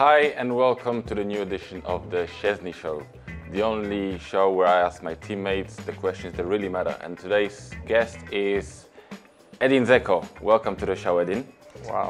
Hi and welcome to the new edition of the Szczesny Show, the only show where I ask my teammates the questions that really matter. And today's guest is Edin Dzeko. Welcome to the show, Edin. Wow.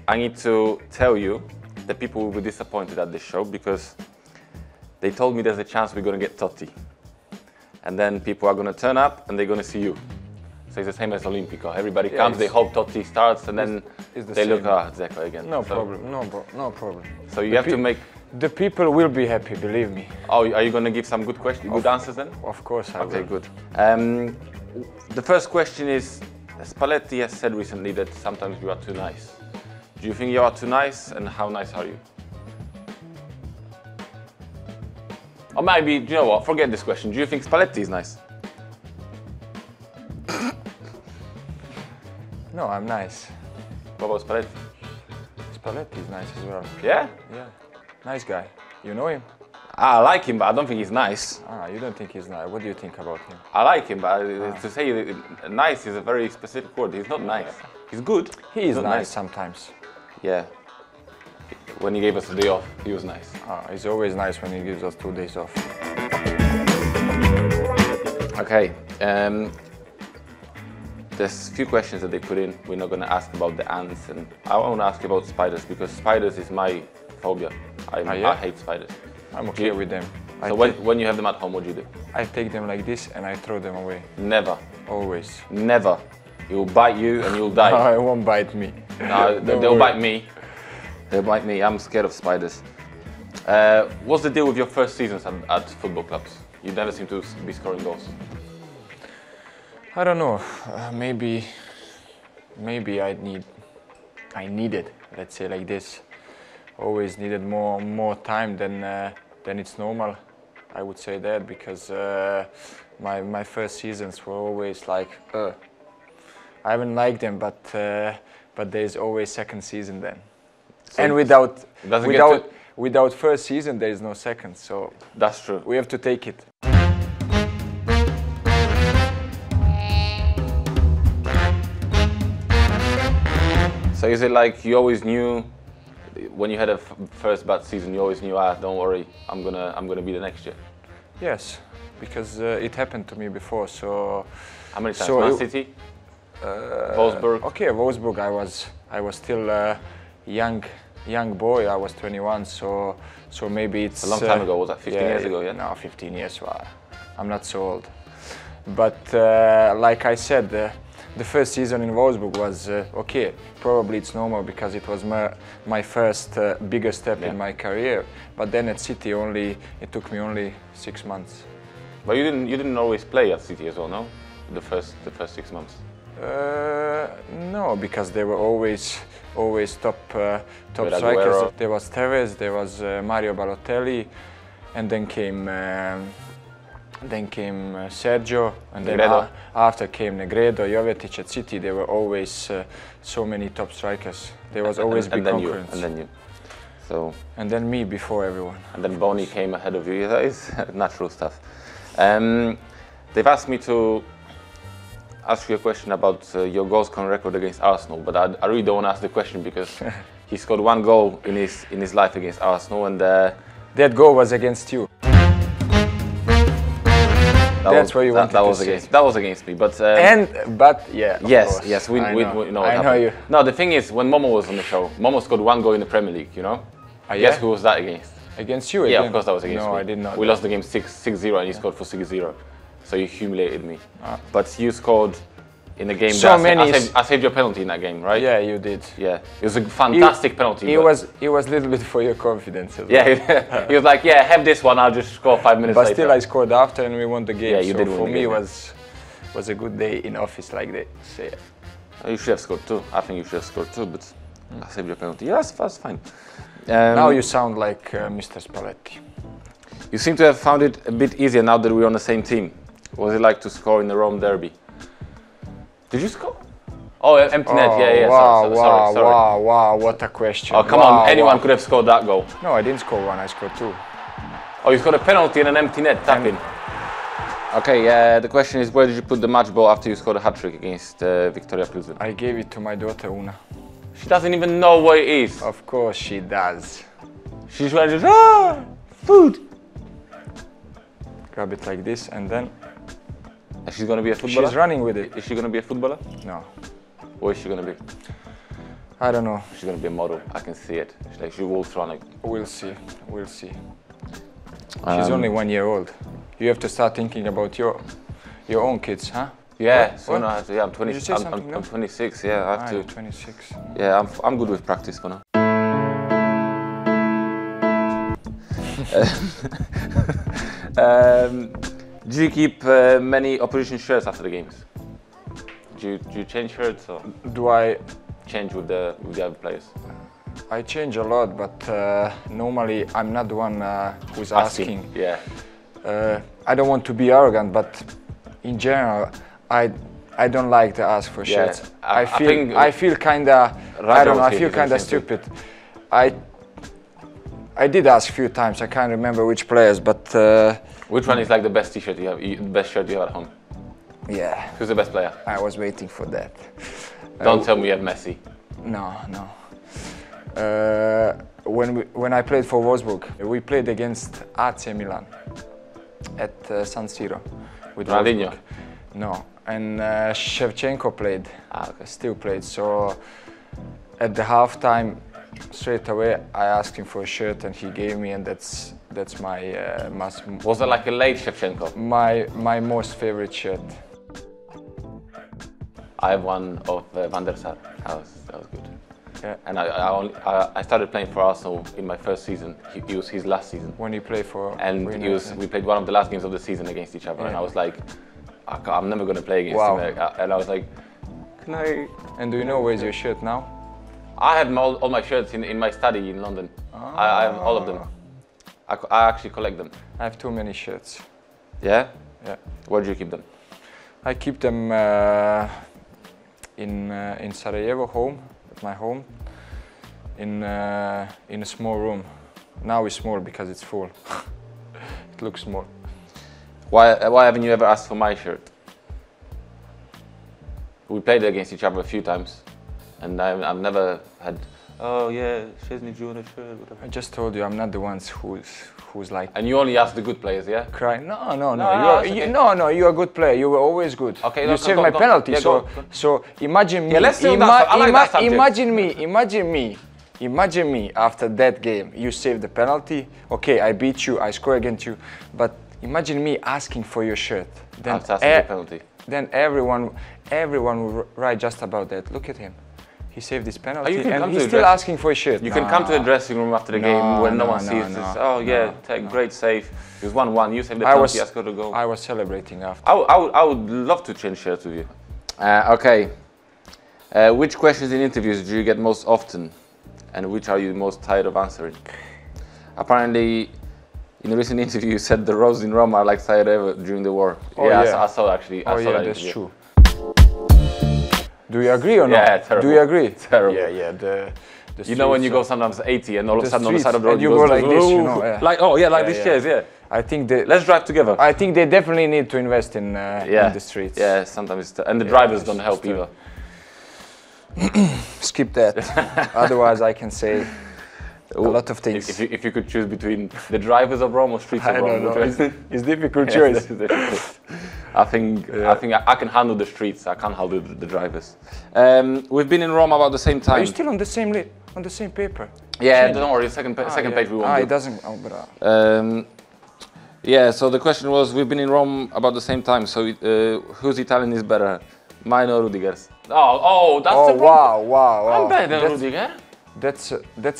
I need to tell you that people will be disappointed at this show because they told me there's a chance we're going to get Totti. And then people are going to turn up and they're going to see you. So it's the same as Olimpico. Everybody comes, they hope Totti starts, and then they look at Dzeko again. No problem, no problem. So you have to make... The people will be happy, believe me. Oh, are you going to give some good answers then? Of course I will. Okay, good. The first question is, Spalletti has said recently that sometimes you are too nice. Do you think you are too nice, and how nice are you? Or maybe, you know what, forget this question. Do you think Spalletti is nice? No, I'm nice. What about Spalletti? Spalletti is nice as well. Yeah? Yeah, nice guy. You know him? I like him, but I don't think he's nice. Ah, you don't think he's nice. What do you think about him? I like him, but to say nice is a very specific word. He's not nice. He's good. He is nice sometimes. Yeah. When he gave us a day off, he was nice. Ah, he's always nice when he gives us 2 days off. Okay. There's a few questions that they put in. We're not going to ask about the ants, and I want to ask you about spiders because spiders is my phobia. I hate spiders. I'm okay with them. So when you have them at home, what do you do? I take them like this and I throw them away. Never. Always. Never. He'll bite you and you'll die. No, it won't bite me. No, they'll bite me. They'll bite me. I'm scared of spiders. What's the deal with your first seasons at football clubs? You never seem to be scoring goals. I don't know. Maybe I needed, let's say like this. Always needed more time than it's normal. I would say that because my first seasons were always like I haven't liked them, but there's always second season then. So and without first season there is no second. So that's true. We have to take it. So is it like you always knew when you had a first bad season, you always knew, don't worry, I'm gonna be the next year? Yes, because it happened to me before. So how many times? Man City, Wolfsburg. Okay, Wolfsburg. I was still a young boy. I was 21. So maybe it's a long time ago. Was that 15 years ago? Yeah. No, 15 years. Well, I'm not so old. But like I said. The first season in Wolfsburg was okay. Probably it's normal because it was my first bigger step in my career. But then at City it took me only 6 months. But you didn't always play at City as well, no? The first 6 months. No, because they were always top strikers. There was Tevez, there was Mario Balotelli, and then came Sergio, and then after came Negredo, Jovetic at City. There were always so many top strikers. There was always big concurrence. And then you. So. And then me before everyone. And then Boni came ahead of you. Yeah, that is natural stuff. They've asked me to ask you a question about your goal scoring record against Arsenal, but I really don't want to ask the question because he scored 1 goal in his life against Arsenal, and that goal was against you. That's where you wanted to see. That was against me, but yeah. Yes, we know what happened. Know you. No, the thing is, when Momo was on the show, Momo scored 1 goal in the Premier League. You know. Guess who was that against? Against you? Yeah, of course that was against me. No, I did not. We lost the game 6-0, and he scored for 6-0. So you humiliated me. But you scored in the game. I saved your penalty in that game, right? Yeah, you did. Yeah, it was a fantastic penalty. It was a little bit for your confidence as well. Yeah, he was like, yeah, have this one, I'll just score 5 minutes later. But still I scored after and we won the game. Yeah, you did win for the me game. was a good day in office like that. So, yeah. You should have scored 2. I think you should have scored 2, but I saved your penalty. Yeah, that's fine. Now you sound like Mr. Spalletti. You seem to have found it a bit easier now that we're on the same team. What was it like to score in the Rome derby? Did you score? Oh, empty net, yeah. Wow, wow, what a question. Oh, come on, anyone could have scored that goal. No, I didn't score 1, I scored 2. Oh, you scored a penalty and an empty net, tap-in. Okay, the question is, where did you put the match ball after you scored a hat-trick against Victoria Plzeň? I gave it to my daughter Una. She doesn't even know where it is. Of course she does. She's ready to, food. Grab it like this and then And she's gonna be a footballer? she's running with it. Is she gonna be a footballer? No, Or is she gonna be? I don't know. She's gonna be a model. I can see it. She's like, she walks around like. We'll see. We'll see. She's only 1 year old. You have to start thinking about your own kids, huh? Yeah, What? so no, I have to, yeah, I'm 20. Did you say something, no? I'm 26. Yeah, I have You're to. 26. Yeah, I'm good with practice for now. Do you keep many opposition shirts after the games? Do you change shirts or Do I? change with the other players? I change a lot, but normally I'm not the one who's asking. Yeah. I don't want to be arrogant, but in general, I don't like to ask for Yeah, shirts. I think I feel kinda, I don't know, I feel kinda stupid. I did ask a few times. I can't remember which players, but Which one is like the best T-shirt you have? The best shirt you have at home? yeah, Who's the best player? I was waiting for that. Don't tell me you have Messi. No, no. When I played for Wolfsburg, we played against AC Milan at San Siro with Ronaldinho? Wolfsburg. No, and Shevchenko played. Okay. Still played. So at the halftime, straight away, I asked him for a shirt, and he gave me, and that's my Was that like a late Shevchenko? my most favorite shirt. I have one of Van der Sar. That was good. Yeah. And I started playing for Arsenal in my first season. It was his last season. When he played for. And we played one of the last games of the season against each other. And I was like, I'm never going to play against Wow. him. And I was like, can I? And do you know where's your shirt now? I have all my shirts in my study in London. I have all of them. I actually collect them. I have too many shirts. Yeah? Yeah. Where do you keep them? I keep them in Sarajevo, home, at my home, in a small room. Now it's small because it's full. It looks small. Why haven't you ever asked for my shirt? We played against each other a few times, and I've never had. Oh yeah, Szczesny drew on a shirt. Whatever. I just told you I'm not the ones who's like And you only ask the good players, yeah? crying. No, No, it's okay. no, you're a good player. You were always good. Okay, you no, saved go, my go. penalty. Yeah, so go. so imagine me. Yeah, let's stay on that. I like that subject. Imagine me after that game. You saved the penalty. Okay, I beat you. I score against you. But imagine me asking for your shirt. Then After asking the penalty. Then everyone will write just about that. Look at him. He saved his penalty, you can come and to he's the still dress- asking for a shirt. You can come to the dressing room after the game when no one sees this. Oh yeah, great save. It was 1-1. You saved the penalty. I scored a goal. I was celebrating after. I would love to change shirts with you. Okay. Which questions in interviews do you get most often, and which are you most tired of answering? Apparently, in a recent interview, you said the roads in Rome are like Sarajevo during the war. Oh, yeah, yeah. I saw actually. I saw that that's interview. true. Do you agree or not? Yeah, terrible. Do you agree? Terrible. Yeah. The You know when you go streets sometimes 80 and all of a the sudden on the side of the streets, road and you go like this, you "Ooh." know, yeah. Like like Yeah, these yeah. chairs, yeah. I think they. Let's drive together. I think they definitely need to invest in the streets. Yeah, sometimes and the drivers don't help it's either. Skip that. Otherwise, I can say a lot of things. If you could choose between the drivers of Rome or streets of I Rome, don't know. which one? It's difficult Yes, choice. this is difficult. I think I can handle the streets. I can't handle the drivers. We've been in Rome about the same time. Are you still on the same paper? Yeah, don't worry. Second page we won't do. It doesn't. Oh, but, Yeah. So the question was, we've been in Rome about the same time. So whose Italian is better, mine or Rudiger's? Oh, that's the problem. wow. I'm better than Rudiger. That's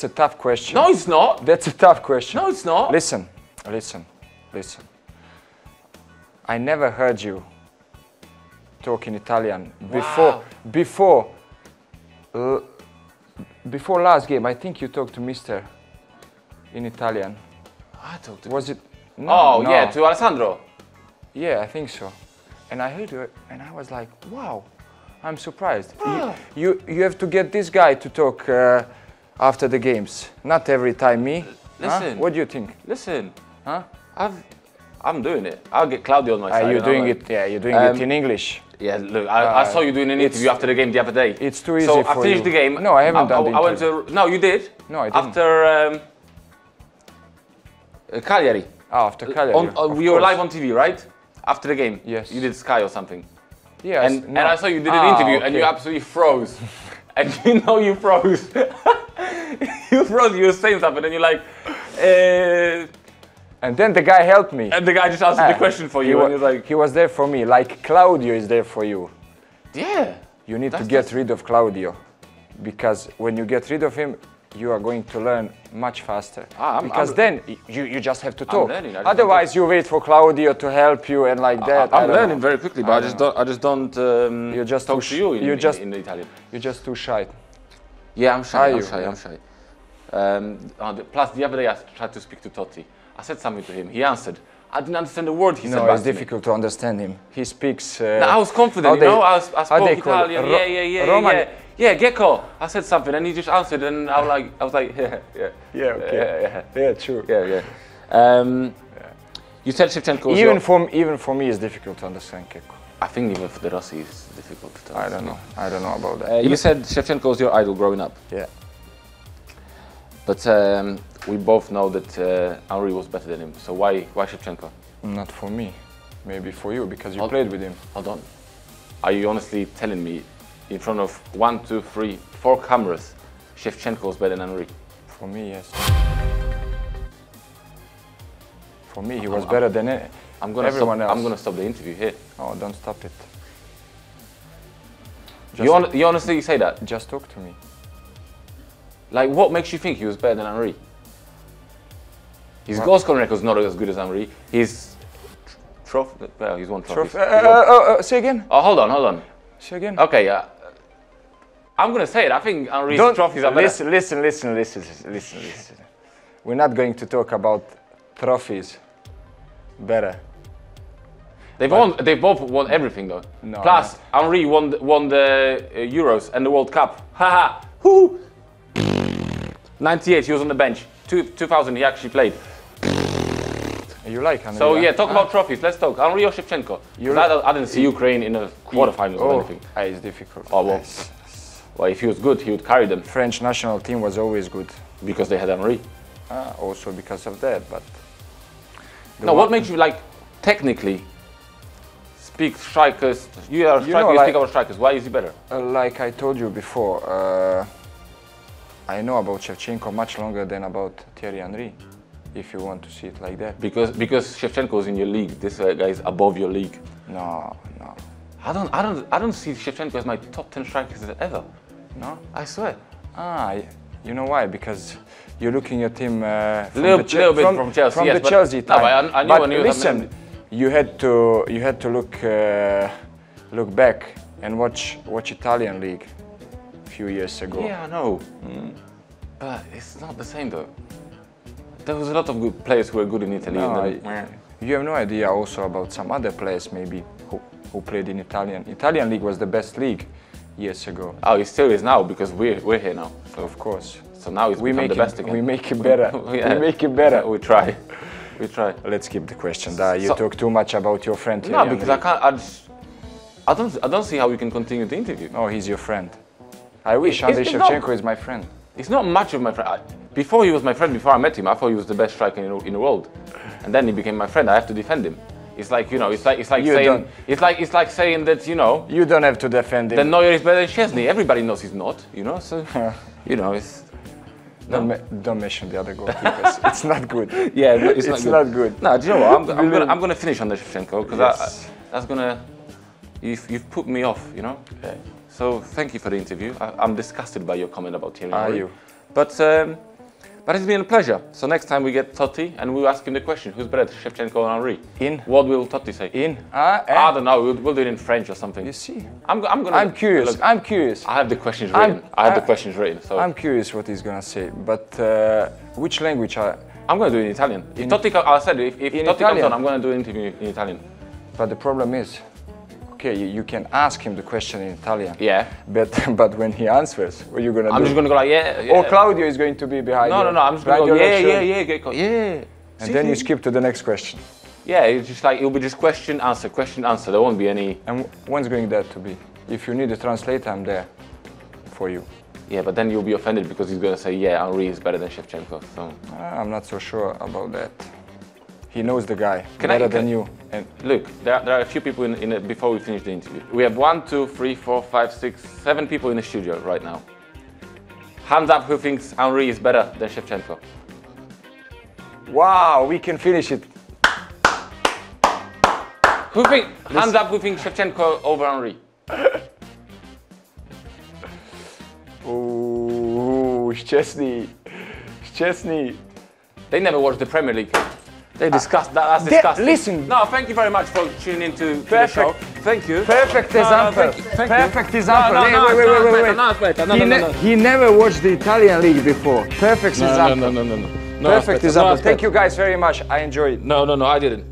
a tough question. No, it's not. That's a tough question. No, it's not. Listen. I never heard you talk in Italian before last game. I think you talked to Mister in Italian. I talked to. Was it? No, no. yeah, to Alessandro. Yeah, I think so. And I heard you, and I was like, wow, I'm surprised. You have to get this guy to talk after the games, not every time me. Listen. Huh? What do you think? Listen, Huh? I'm doing it. I'll get Claudio on my side. Are you and doing I'm like, it? Yeah, you're doing it in English. Yeah, look, I saw you doing an interview after the game the other day. It's too easy so for I finished you. the game. No, I haven't done the I went to. No, you did. No, I didn't. After Cagliari. After Cagliari. We were live on TV, right? After the game. Yes. You did Sky or something. Yes. And I saw you did an interview and you absolutely froze. And you froze. You froze, you were saying something and you're like, And then the guy helped me. and the guy just answered the question for you and he was like, he was there for me, like Claudio is there for you. yeah. You need to get rid of Claudio, because when you get rid of him, you are going to learn much faster. Because then you just have to talk. learning, Otherwise, you wait for Claudio to help you and like that. I'm learning very quickly, but I just don't You're just talk to you in Italian. You're just too shy. Yeah, I'm shy. Are I'm shy. Plus, the other day I tried to speak to Totti. I said something to him. He answered. I didn't understand the word he said. No, back it's to me. difficult to understand him. He speaks. No, I was confident, you know. I spoke Italian. Roman. Yeah, Gecko. I said something, and he just answered, and I was like, Yeah, okay. Yeah, true. Yeah. You said Shevchenko. Even for me, it's difficult to understand Gecko. I think even for De Rossi, it's difficult to understand. I don't know about that. You said Shevchenko was your idol growing up. Yeah. But we both know that Henry was better than him. So why Shevchenko? Not for me. Maybe for you, because you played with him. Hold on. Are you honestly telling me, in front of 1, 2, 3, 4 cameras, Shevchenko was better than Henry? For me, yes. For me, he was better than everyone else. I'm gonna stop the interview here. Oh, don't stop it. You honestly say that? Just talk to me. Like, what makes you think he was better than Henry? His goal scoring record is not as good as Henry. He's he's won trophies. Say again. Oh, hold on. Say again. Okay, I'm gonna say it. I think Henry's trophies are better. Listen. We're not going to talk about trophies. Better. They've both won everything though. No, Plus, Henry won the Euros and the World Cup. Haha. Whoo. 98, he was on the bench. 2000, he actually played. You like Henry? So yeah, talk about trophies. Let's talk. Henry or Shevchenko? I didn't see Ukraine in a quarterfinals or anything. It's difficult. Oh well. Well, if he was good, he would carry them. French national team was always good. Because they had Henry. Also because of that, but. No, what makes you like technically speak strikers? You are a striker. You speak about strikers. Why is he better? Like I told you before, I know about Shevchenko much longer than about Thierry Henry, if you want to see it like that. Because Shevchenko is in your league. This guy is above your league. No. I don't see Shevchenko as my top 10 strikers ever. No, I swear. You know why? Because you're looking at him from little bit from Chelsea. From yes, the Chelsea time. No, I knew but when he was listen, you had to look back and watch Italian league a few years ago. Yeah, I know. But it's not the same though. There was a lot of good players who were good in Italy. You have no idea also about some other players maybe who played in Italian. Italian league was the best league years ago. Oh, it still is now because we're here now. So of course. So now it's become the best again. We make it better. We make it better. We try. Let's keep the question. You talk too much about your friend. No, because I can't. I don't see how we can continue the interview. Oh, he's your friend. I wish Andriy Shevchenko is my friend. It's not much of my friend. Before he was my friend, before I met him, I thought he was the best striker in the world, and then he became my friend. I have to defend him. It's like it's like saying that you don't have to defend him. Then Neuer is better than Szczesny. Everybody knows he's not. So it's. Don't mention the other goalkeepers. It's not good. Yeah, it's not good. No, do you know what? I'm gonna finish on the Shevchenko because that's gonna. You've put me off. Yeah. So thank you for the interview. I'm disgusted by your comment about Thierry Henry. Are you? But it's been a pleasure. So next time we get Totti and we'll ask him the question: who's better, Shevchenko or Henry? What will Totti say? I don't know. We'll do it in French or something. You see? I'm curious. I'm curious. I have the questions written. I have the questions written. So I'm curious what he's gonna say. But which language? I'm gonna do it in Italian. If Totti, I said if Totti comes on, I'm gonna do an interview in Italian. But the problem is, okay, you can ask him the question in Italian. Yeah. But when he answers, what are you gonna do? I'm just gonna go like yeah. Or Claudio is going to be behind you. No. I'm just gonna go yeah. And then you skip to the next question. Yeah, it's just like it'll be just question answer. There won't be any. And when's going that to be? If you need a translator, I'm there for you. Yeah, but then you'll be offended because he's gonna say yeah, Henry is better than Shevchenko. So I'm not so sure about that. he knows the guy Can better than you. And Look, there are a few people before we finish the interview. We have 1, 2, 3, 4, 5, 6, 7 people in the studio right now. Hands up who thinks Henry is better than Shevchenko. wow, we can finish it. Hands up who thinks Shevchenko over Henry. Ooh, Szczesny. Szczesny. They never watched the Premier League. They discussed that. That's disgusting. Listen. No, thank you very much for tuning into the show. Thank you. Perfect example. Perfect example. No. He never watched the Italian league before. Perfect example. No. Perfect example. Thank you guys very much. I enjoyed it. No, I didn't.